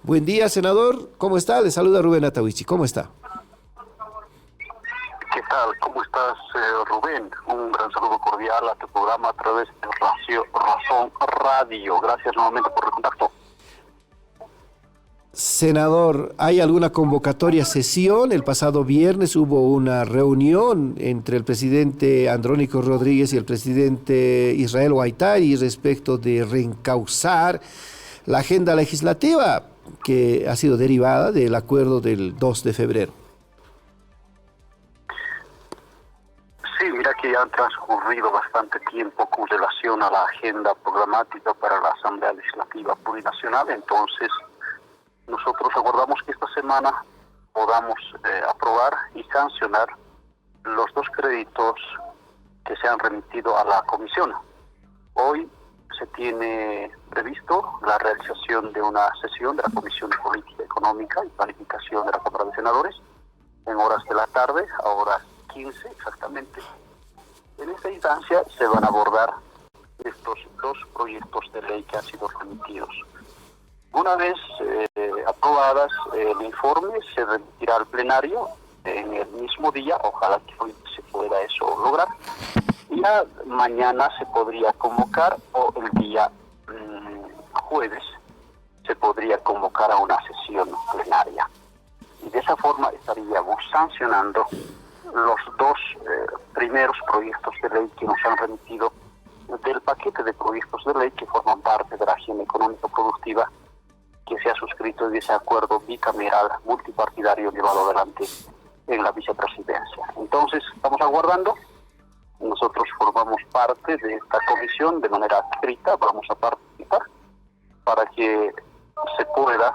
Buen día, senador. ¿Cómo está? Le saluda Rubén Atahuichi. ¿Cómo está? ¿Qué tal? ¿Cómo estás, Rubén? Un gran saludo cordial a tu programa a través de Razón Radio. Gracias nuevamente por el contacto. Senador, ¿hay alguna convocatoria sesión? El pasado viernes hubo una reunión entre el presidente Andrónico Rodríguez y el presidente Israel Guaitari respecto de reencauzar la agenda legislativa que ha sido derivada del acuerdo del 2 de febrero. Sí, mira que ya han transcurrido bastante tiempo con relación a la agenda programática para la Asamblea Legislativa Plurinacional, entonces nosotros aguardamos que esta semana podamos aprobar y sancionar los dos créditos que se han remitido a la comisión. Hoy se tiene previsto la realización de una sesión de la Comisión de Política Económica y Planificación de la Cámara de Senadores en horas de la tarde, a horas 15 exactamente. En esta instancia se van a abordar estos dos proyectos de ley que han sido remitidos. Una vez aprobadas el informe, se remitirá al plenario en el mismo día, ojalá que hoy se pueda eso lograr. Ya mañana se podría convocar o el día jueves se podría convocar a una sesión plenaria. Y de esa forma estaríamos sancionando los dos primeros proyectos de ley que nos han remitido del paquete de proyectos de ley que forman parte de la agenda económica productiva que se ha suscrito en ese acuerdo bicameral multipartidario llevado adelante en la vicepresidencia. Entonces, estamos aguardando. Nosotros formamos parte de esta comisión de manera escrita, vamos a participar para que se pueda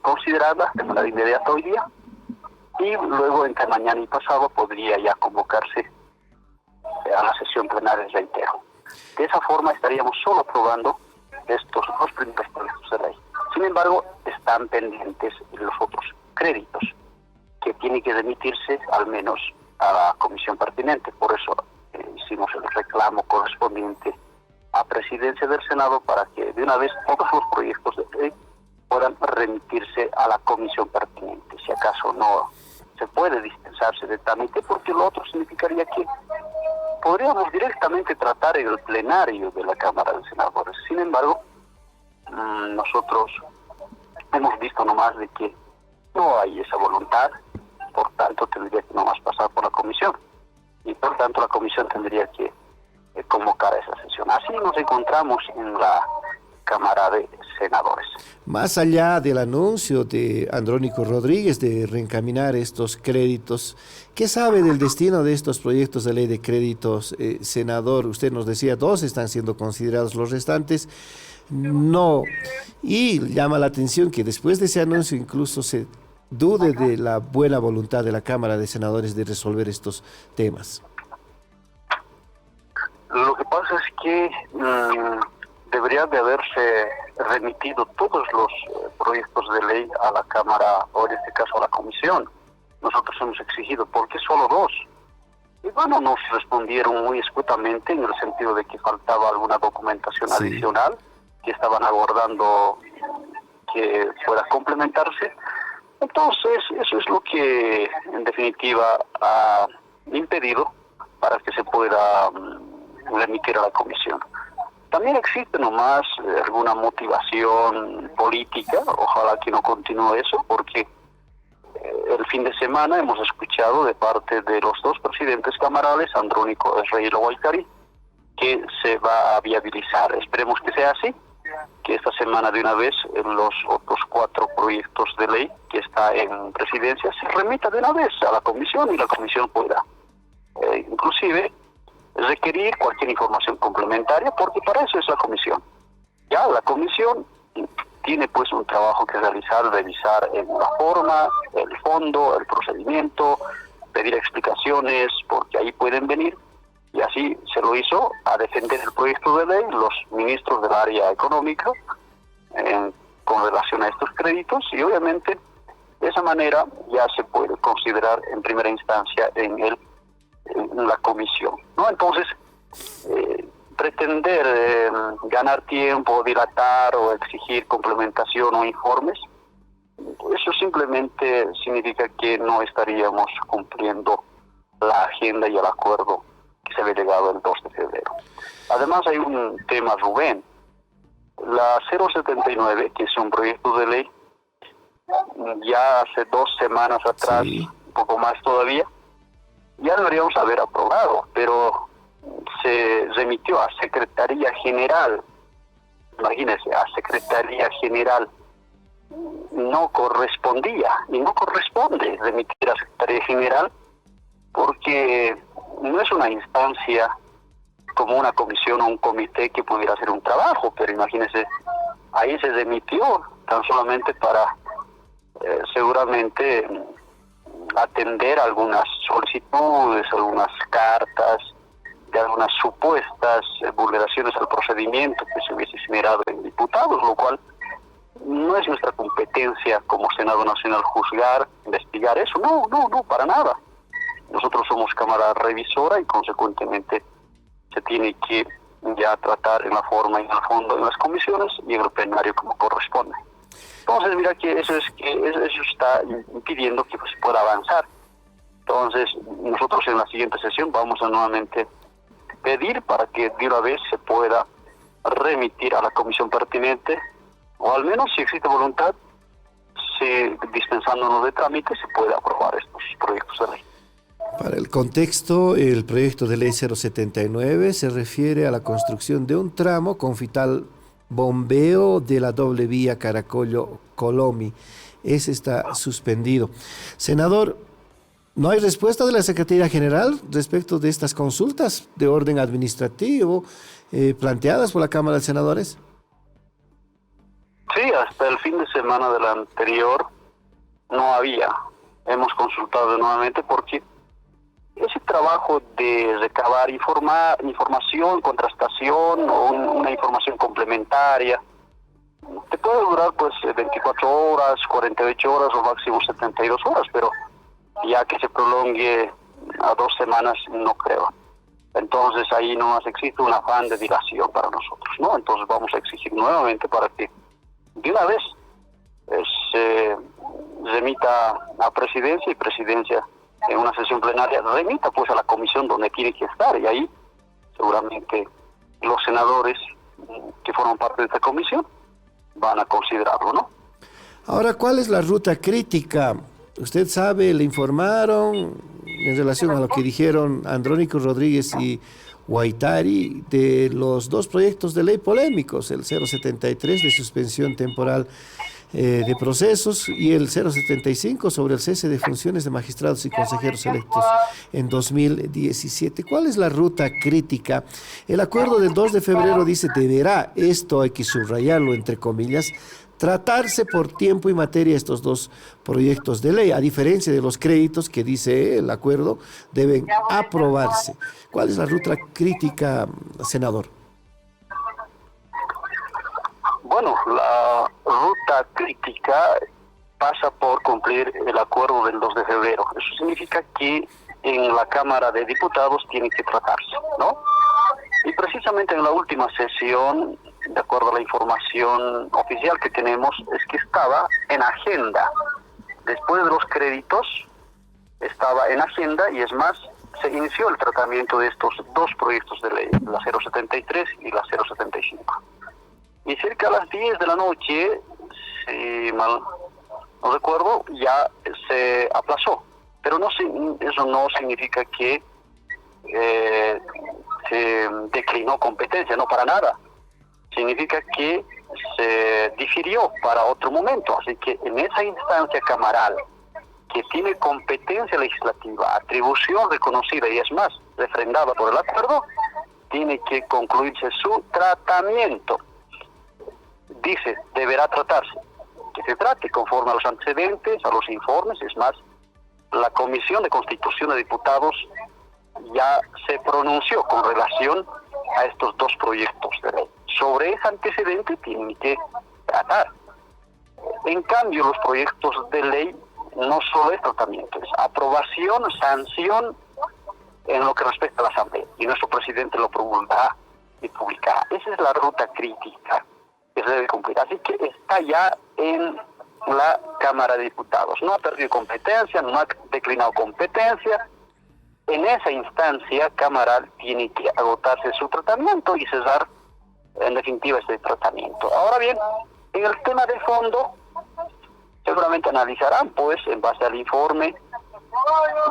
considerarla de manera inmediata hoy día y luego entre mañana y pasado podría ya convocarse a la sesión plenaria, reitero. De esa forma estaríamos solo aprobando estos dos primeros proyectos de ley. Sin embargo, están pendientes los otros créditos que tienen que remitirse al menos a la comisión pertinente. Por eso hicimos el reclamo correspondiente a Presidencia del Senado para que de una vez todos los proyectos de ley puedan remitirse a la comisión pertinente. Si acaso no se puede dispensarse de trámite, porque lo otro significaría que podríamos directamente tratar en el plenario de la Cámara de Senadores. Sin embargo, nosotros hemos visto nomás de que no hay esa voluntad, por tanto tendría que nomás pasar por la comisión y por tanto la comisión tendría que convocar a esa sesión. Así nos encontramos en la Cámara de Senadores. Más allá del anuncio de Andrónico Rodríguez de reencaminar estos créditos, ¿qué sabe del destino de estos proyectos de ley de créditos, senador? Usted nos decía, dos están siendo considerados, los restantes no. Y llama la atención que después de ese anuncio incluso se dude de la buena voluntad de la Cámara de Senadores de resolver estos temas. Lo que pasa es que debería de haberse remitido todos los proyectos de ley a la Cámara, o en este caso a la Comisión. Nosotros hemos exigido, ¿por qué solo dos? Y bueno, nos respondieron muy escuetamente en el sentido de que faltaba alguna documentación adicional que estaban abordando que pueda complementarse. Entonces, eso es lo que en definitiva ha impedido para que se pueda remitir a la comisión. También existe nomás alguna motivación política, ojalá que no continúe eso, porque el fin de semana hemos escuchado de parte de los dos presidentes camarales, Andrónico Israel Guaitari, que se va a viabilizar. Esperemos que sea así, que esta semana de una vez los otros 4 proyectos de ley que está en presidencia se remita de una vez a la comisión y la comisión pueda inclusive requerir cualquier información complementaria, porque para eso es la comisión. Ya la comisión tiene pues un trabajo que realizar, revisar en la forma, el fondo, el procedimiento, pedir explicaciones, porque ahí pueden venir. Y así se lo hizo a defender el proyecto de ley los ministros del área económica con relación a estos créditos, y obviamente de esa manera ya se puede considerar en primera instancia en la comisión, ¿no? Entonces, pretender ganar tiempo, dilatar o exigir complementación o informes, eso simplemente significa que no estaríamos cumpliendo la agenda y el acuerdo que se había llegado el 2 de febrero. Además hay un tema, Rubén. La 079, que es un proyecto de ley, ya hace 2 semanas atrás, Sí. un poco más todavía, ya deberíamos haber aprobado, pero se remitió a Secretaría General. Imagínense, a Secretaría General no correspondía y no corresponde remitir a Secretaría General porque no es una instancia como una comisión o un comité que pudiera hacer un trabajo, pero imagínense, ahí se remitió tan solamente para seguramente atender algunas solicitudes, algunas cartas de algunas supuestas vulneraciones al procedimiento que se hubiese generado en diputados, lo cual no es nuestra competencia como Senado Nacional juzgar, investigar eso, no, para nada. Nosotros somos Cámara Revisora y consecuentemente se tiene que ya tratar en la forma y en el fondo en las comisiones y en el plenario como corresponde. Entonces mira que eso está impidiendo que se pueda avanzar. Entonces nosotros en la siguiente sesión vamos a nuevamente pedir para que de una vez se pueda remitir a la comisión pertinente, o al menos si existe voluntad, dispensándonos de trámite, se puede aprobar estos proyectos de ley. Para el contexto, el proyecto de ley 079 se refiere a la construcción de un tramo con vital bombeo de la doble vía Caracollo-Colomi. Ese está suspendido. Senador, ¿no hay respuesta de la Secretaría General respecto de estas consultas de orden administrativo planteadas por la Cámara de Senadores? Sí, hasta el fin de semana del anterior no había. Hemos consultado nuevamente porque ese trabajo de recabar información, contrastación o una información complementaria te puede durar pues 24 horas, 48 horas o máximo 72 horas, pero ya que se prolongue a 2 semanas no creo. Entonces ahí no existe un afán de dilación para nosotros, ¿no? Entonces vamos a exigir nuevamente para que de una vez se remita a presidencia y presidencia en una sesión plenaria remita pues a la comisión donde tiene que estar, y ahí seguramente los senadores que forman parte de esta comisión van a considerarlo, ¿no? Ahora, ¿cuál es la ruta crítica? Usted sabe, le informaron en relación a lo que dijeron Andrónico Rodríguez y Guaitari de los 2 proyectos de ley polémicos, el 073 de suspensión temporal de procesos y el 075 sobre el cese de funciones de magistrados y consejeros electos en 2017. ¿Cuál es la ruta crítica? El acuerdo del 2 de febrero dice deberá, esto hay que subrayarlo entre comillas, tratarse por tiempo y materia estos 2 proyectos de ley, a diferencia de los créditos que dice el acuerdo deben aprobarse. ¿Cuál es la ruta crítica, senador? Bueno, la ruta crítica pasa por cumplir el acuerdo del 2 de febrero. Eso significa que en la Cámara de Diputados tiene que tratarse, ¿no? Y precisamente en la última sesión, de acuerdo a la información oficial que tenemos, es que estaba en agenda. Después de los créditos, estaba en agenda y es más, se inició el tratamiento de estos 2 proyectos de ley, la 073 y la 075. Y cerca a las 10 de la noche, si mal no recuerdo, ya se aplazó. Pero eso no significa que se declinó competencia, no, para nada. Significa que se difirió para otro momento. Así que en esa instancia camaral, que tiene competencia legislativa, atribución reconocida y es más, refrendada por el acuerdo, tiene que concluirse su tratamiento. Dice, deberá tratarse, que se trate conforme a los antecedentes, a los informes. Es más, la Comisión de Constitución de Diputados ya se pronunció con relación a estos 2 proyectos de ley. Sobre ese antecedente tienen que tratar. En cambio, los proyectos de ley no solo es tratamiento, es aprobación, sanción en lo que respecta a la Asamblea. Y nuestro presidente lo promulgará. y publicada. Esa es la ruta crítica que se debe cumplir. Así que está ya en la Cámara de Diputados. No ha perdido competencia, no ha declinado competencia. En esa instancia camaral tiene que agotarse su tratamiento y cesar en definitiva este tratamiento. Ahora bien, en el tema de fondo, seguramente analizarán, pues, en base al informe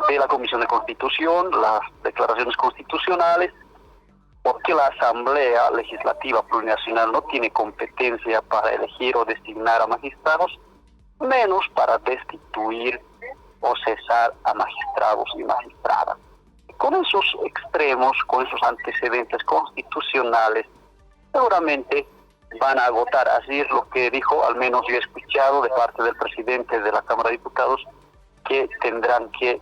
de la Comisión de Constitución, las declaraciones constitucionales, porque la Asamblea Legislativa Plurinacional no tiene competencia para elegir o designar a magistrados, menos para destituir o cesar a magistrados y magistradas. Con esos extremos, con esos antecedentes constitucionales, seguramente van a agotar, así es lo que dijo, al menos yo he escuchado de parte del presidente de la Cámara de Diputados, que tendrán que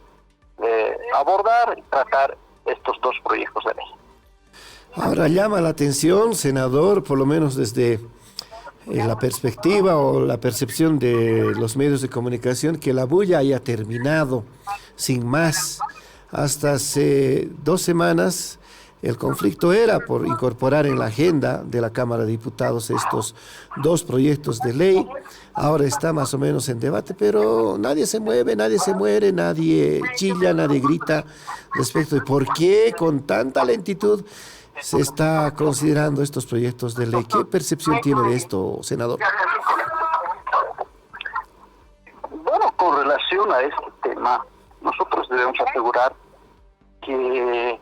abordar y tratar estos dos proyectos de ley. Ahora llama la atención, senador, por lo menos desde la perspectiva o la percepción de los medios de comunicación, que la bulla haya terminado sin más. Hasta hace 2 semanas el conflicto era por incorporar en la agenda de la Cámara de Diputados estos 2 proyectos de ley. Ahora está más o menos en debate, pero nadie se mueve, nadie se muere, nadie chilla, nadie grita respecto de por qué con tanta lentitud se está considerando estos proyectos de ley. ¿Qué percepción tiene de esto, senador? Bueno, con relación a este tema, nosotros debemos asegurar que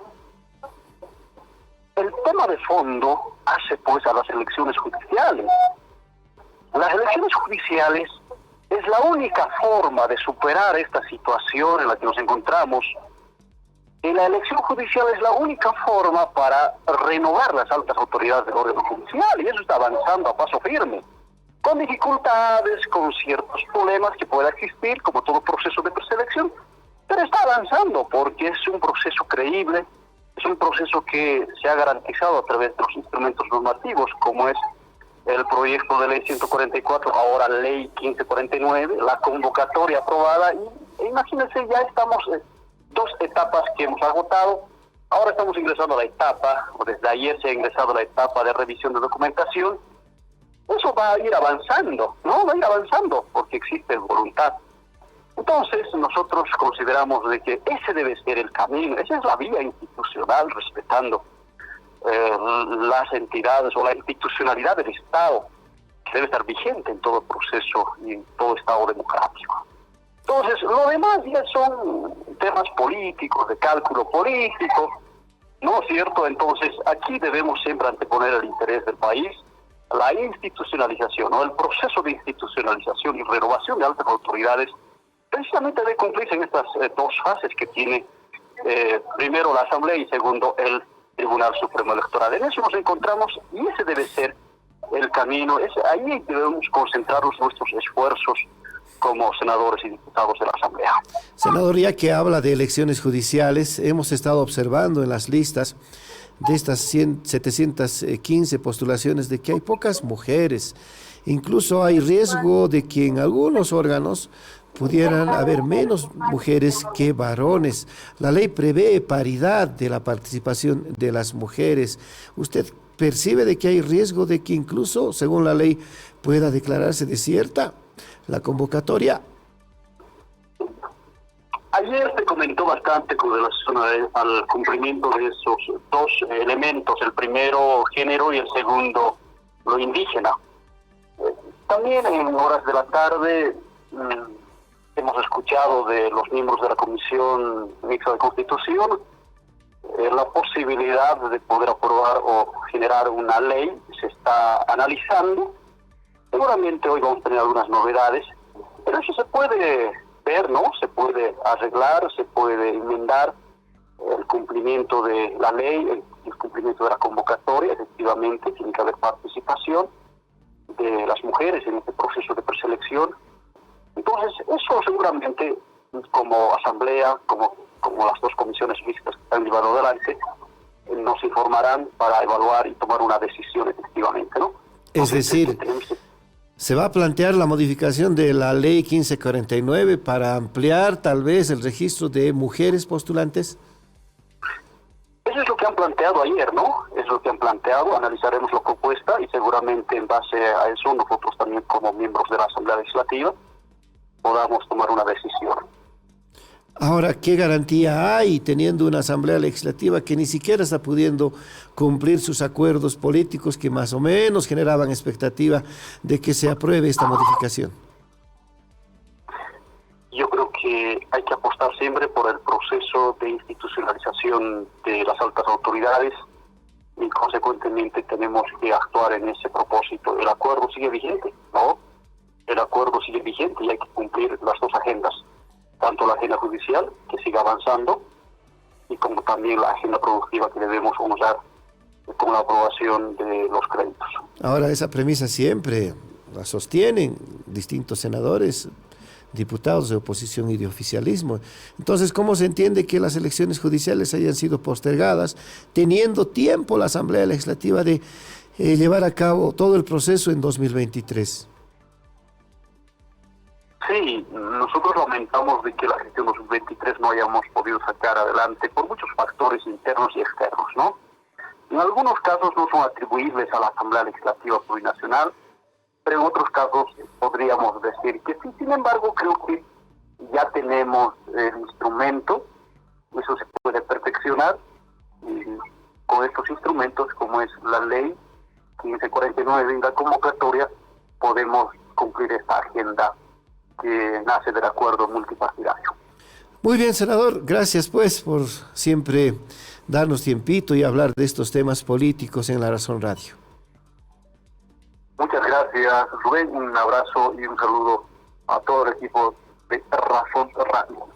el tema de fondo hace pues a las elecciones judiciales. Las elecciones judiciales es la única forma de superar esta situación en la que nos encontramos. Y la elección judicial es la única forma para renovar las altas autoridades del órgano judicial, y eso está avanzando a paso firme, con dificultades, con ciertos problemas que pueda existir, como todo proceso de preselección, pero está avanzando porque es un proceso creíble, es un proceso que se ha garantizado a través de los instrumentos normativos, como es el proyecto de ley 144, ahora ley 1549, la convocatoria aprobada, y imagínense, ya estamos 2 etapas que hemos agotado. Ahora estamos ingresando a la etapa, o desde ayer se ha ingresado a la etapa de revisión de documentación. Eso va a ir avanzando, ¿no? Va a ir avanzando porque existe voluntad. Entonces, nosotros consideramos de que ese debe ser el camino, esa es la vía institucional, respetando las entidades o la institucionalidad del Estado, que debe estar vigente en todo proceso y en todo Estado democrático. Entonces, lo demás ya son temas políticos, de cálculo político, ¿no es cierto? Entonces, aquí debemos siempre anteponer el interés del país, la institucionalización, ¿no? El proceso de institucionalización y renovación de altas autoridades precisamente debe cumplirse en estas 2 fases que tiene, primero la Asamblea y segundo el Tribunal Supremo Electoral. En eso nos encontramos y ese debe ser el camino, ahí debemos concentrar nuestros esfuerzos como senadores y diputados de la Asamblea. Senador, ya que habla de elecciones judiciales, hemos estado observando en las listas de estas 715 postulaciones de que hay pocas mujeres. Incluso hay riesgo de que en algunos órganos pudieran haber menos mujeres que varones. La ley prevé paridad de la participación de las mujeres. ¿Usted percibe de que hay riesgo de que incluso, según la ley, pueda declararse desierta la convocatoria? Ayer se comentó bastante con relación al cumplimiento de esos 2 elementos, el primero género y el segundo lo indígena. También en horas de la tarde hemos escuchado de los miembros de la Comisión Mixta de Constitución la posibilidad de poder aprobar o generar una ley. Se está analizando. Seguramente hoy vamos a tener algunas novedades, pero eso se puede ver, ¿no? Se puede arreglar, se puede enmendar el cumplimiento de la ley, el cumplimiento de la convocatoria. Efectivamente, tiene que haber participación de las mujeres en este proceso de preselección. Entonces, eso seguramente, como Asamblea, como las 2 comisiones mixtas que están llevando adelante, nos informarán para evaluar y tomar una decisión efectivamente, ¿no? Es decir, ¿se va a plantear la modificación de la ley 1549 para ampliar tal vez el registro de mujeres postulantes? Eso es lo que que han planteado ayer, ¿no? Es lo que han planteado, analizaremos la propuesta y seguramente en base a eso nosotros también como miembros de la Asamblea Legislativa podamos tomar una decisión. Ahora, ¿qué garantía hay teniendo una Asamblea Legislativa que ni siquiera está pudiendo cumplir sus acuerdos políticos que más o menos generaban expectativa de que se apruebe esta modificación? Yo creo que hay que apostar siempre por el proceso de institucionalización de las altas autoridades y consecuentemente tenemos que actuar en ese propósito. El acuerdo sigue vigente, ¿no? El acuerdo sigue vigente y hay que cumplir las dos agendas, tanto la agenda judicial, que siga avanzando, y como también la agenda productiva que debemos usar con la aprobación de los créditos. Ahora, esa premisa siempre la sostienen distintos senadores, diputados de oposición y de oficialismo. Entonces, ¿cómo se entiende que las elecciones judiciales hayan sido postergadas, teniendo tiempo la Asamblea Legislativa de llevar a cabo todo el proceso en 2023? Sí, nosotros lamentamos de que la gestión 2023 no hayamos podido sacar adelante por muchos factores internos y externos, ¿no? En algunos casos no son atribuibles a la Asamblea Legislativa Plurinacional, pero en otros casos podríamos decir que sí. Sin embargo, creo que ya tenemos el instrumento, eso se puede perfeccionar, y con estos instrumentos, como es la ley 1549 y la convocatoria, podemos cumplir esta agenda que nace del acuerdo multipartidario. Muy bien, senador, gracias pues por siempre darnos tiempito y hablar de estos temas políticos en La Razón Radio. Muchas gracias, Rubén, un abrazo y un saludo a todo el equipo de Razón Radio.